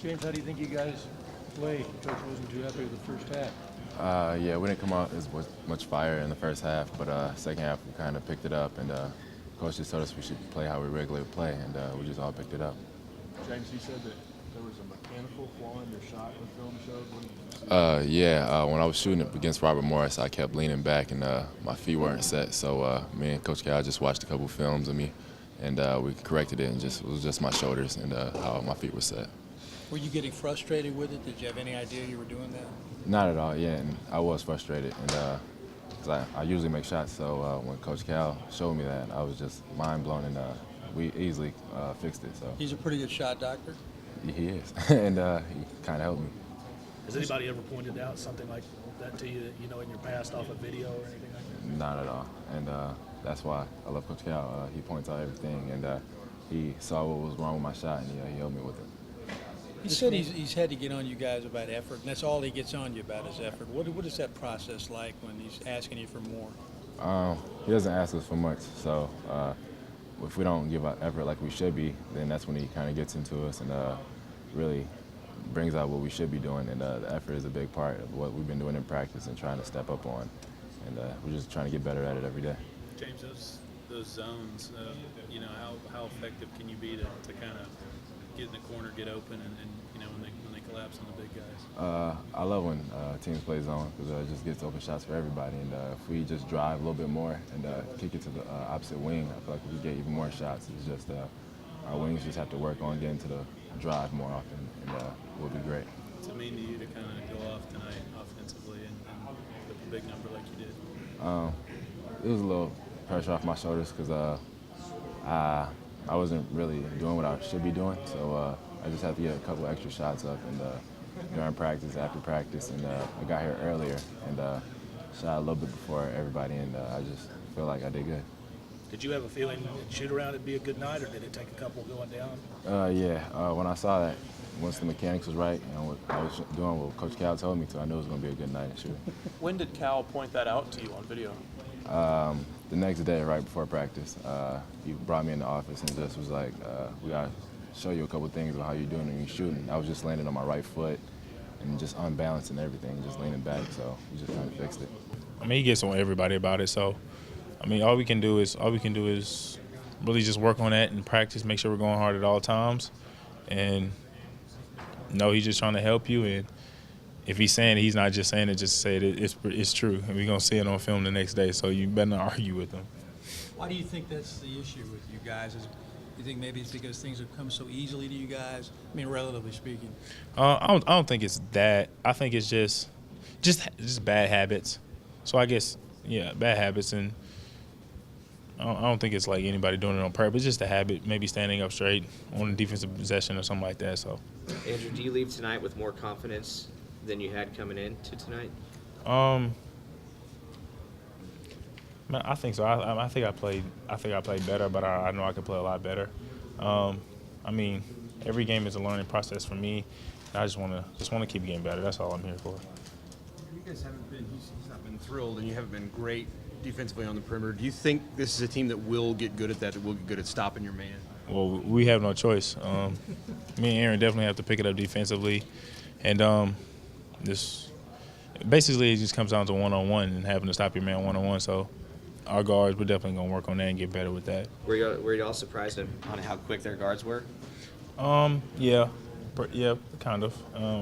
James, how do you think you guys played? Coach wasn't too happy with the first half. Yeah, we didn't come out as much fire in the first half, but second half we kind of picked it up, and coach just told us we should play how we regularly play, and we just all picked it up. James, he said that there was a mechanical flaw in your shot the film showed. What did you see? Yeah, when I was shooting against Robert Morris, I kept leaning back, and my feet weren't set, so me and Coach Cal just watched a couple films of me, and we corrected it, and it was just my shoulders and how my feet were set. Were you getting frustrated with it? Did you have any idea you were doing that? Not at all, yeah, and I was frustrated, and because I usually make shots, so when Coach Cal showed me that, I was just mind blown, and we easily fixed it. So He's a pretty good shot doctor. he is, and he kind of helped me. Has anybody ever pointed out something like that to you, in your past off a video or anything like that? Not at all, and that's why I love Coach Cal. He points out everything, and he saw what was wrong with my shot, and he helped me with it. He said he's had to get on you guys about effort, and that's all he gets on you about is effort. What is that process like when he's asking you for more? He doesn't ask us for much, so if we don't give out effort like we should be, then that's when he kind of gets into us and really brings out what we should be doing. And the effort is a big part of what we've been doing in practice and trying to step up on. And we're just trying to get better at it every day. James, those zones, how effective can you be to kind of get in the corner, get open, and when they collapse on the big guys? I love when teams play zone because it just gets open shots for everybody. And if we just drive a little bit more and kick it to the opposite wing, I feel like we get even more shots. It's just our wings just have to work on getting to the drive more often, and we'll be great. What's it mean to you to kind of go off tonight offensively and with a big number like you did? It was a little pressure off my shoulders because I wasn't really doing what I should be doing, so I just had to get a couple extra shots up and during practice, after practice, and I got here earlier and shot a little bit before everybody, and I just feel like I did good. Did you have a feeling that shoot around it'd be a good night, or did it take a couple going down? Yeah, when I saw that, once the mechanics was right and what I was doing what Coach Cal told me to, I knew it was going to be a good night shooting. When did Cal point that out to you on video? The next day, right before practice, he brought me in the office and just was like, we got to show you a couple things of how you're doing when you're shooting. I was just landing on my right foot and just unbalanced and everything, just leaning back, so we just kind of fixed it. I mean, he gets on everybody about it, so, I mean, all we can do is really just work on that and practice, make sure we're going hard at all times, and he's just trying to help you, and if he's saying it, he's not just saying it just to say it. It's true, and we're going to see it on film the next day, so you better not argue with him. Why do you think that's the issue with you guys? You think maybe it's because things have come so easily to you guys? I mean, relatively speaking. I don't think it's that. I think it's just bad habits. So I guess, yeah, bad habits, and I don't think it's like anybody doing it on purpose. It's just a habit, maybe standing up straight on a defensive possession or something like that. So, Andrew, do you leave tonight with more confidence than you had coming into tonight? Man, I think so. I think I played better, but I know I could play a lot better. I mean, every game is a learning process for me. And I just want to keep getting better. That's all I'm here for. You guys haven't been. He's not been thrilled, and you haven't been great defensively on the perimeter. Do you think this is a team that will get good at that? That will get good at stopping your man? Well, we have no choice. Me and Aaron definitely have to pick it up defensively, and this basically it just comes down to one-on-one and having to stop your man one-on-one. So our guards, we're definitely gonna work on that and get better with that. Were you all surprised on how quick their guards were? Yeah, kind of.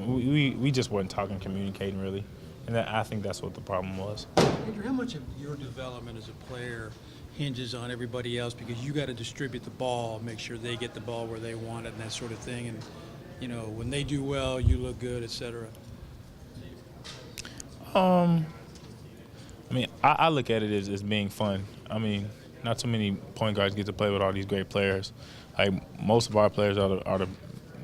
We just weren't talking, communicating really, and I think that's what the problem was. Andrew, how much of your development as a player hinges on everybody else, because you got to distribute the ball, make sure they get the ball where they want it and that sort of thing, and when they do well, you look good, etc. I mean, I look at it as being fun. I mean, not too many point guards get to play with all these great players. Like, most of our players are the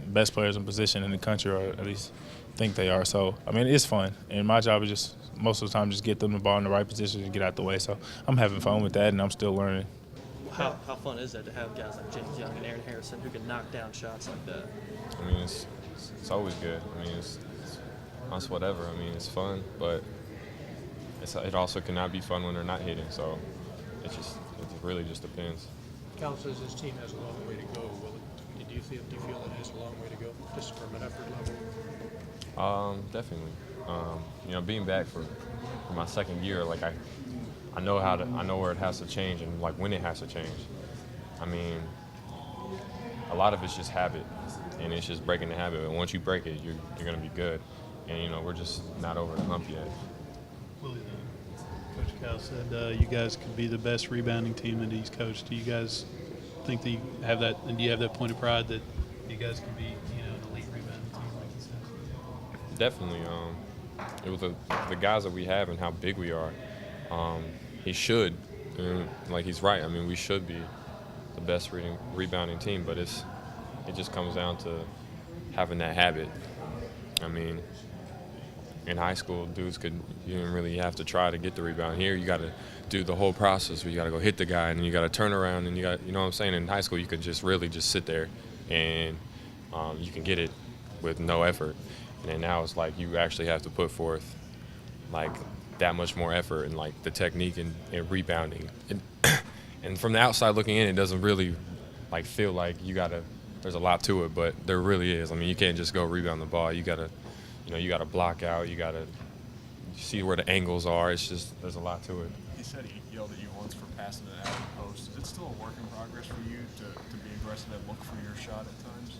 best players in position in the country, or at least think they are. So, I mean, it's fun. And my job is just, most of the time, just get them the ball in the right position and get out the way. So I'm having fun with that, and I'm still learning. How fun is that to have guys like James Young and Aaron Harrison who can knock down shots like that? I mean, it's always good. I mean, it's whatever. I mean, it's fun, but it also cannot be fun when they're not hitting. So it really just depends. Cal says his team has a long way to go. Did Do you feel that has a long way to go, just from an effort level? Definitely. Being back for my second year, like I know where it has to change and like when it has to change. I mean, a lot of it's just habit, and it's just breaking the habit. And once you break it, you're gonna be good. And we're just not over the hump yet. Willie, Coach Cal said you guys could be the best rebounding team that he's coached. Do you guys think that you have that, and do you have that point of pride that you guys can be, an elite rebounding team like he said? Definitely. With the guys that we have and how big we are, he should. Like he's right. I mean, we should be the best rebounding team, but it just comes down to having that habit. I mean, in high school, you didn't really have to try to get the rebound. Here, you got to do the whole process where you got to go hit the guy, and then you got to turn around, and you know what I'm saying? In high school, you could just really just sit there, and you can get it with no effort. And then now it's like you actually have to put forth, like, that much more effort and, like, the technique and rebounding. And from the outside looking in, it doesn't really, like, feel like there's a lot to it, but there really is. I mean, you can't just go rebound the ball. You got to block out. You got to see where the angles are. It's just, there's a lot to it. He said he yelled at you once for passing it out of the post. Is it still a work in progress for you to be aggressive and look for your shot at times?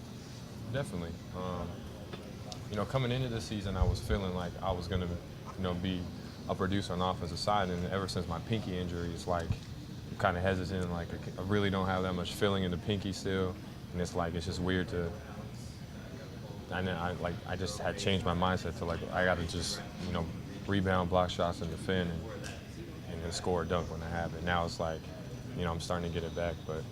Definitely. Coming into this season, I was feeling like I was going to, be a producer on the offensive side, and ever since my pinky injury, it's like I'm kind of hesitant. Like I really don't have that much feeling in the pinky still, and it's just weird to. I just had changed my mindset to I got to just rebound, block shots, and defend, and then score a dunk when I have it. Now it's I'm starting to get it back, but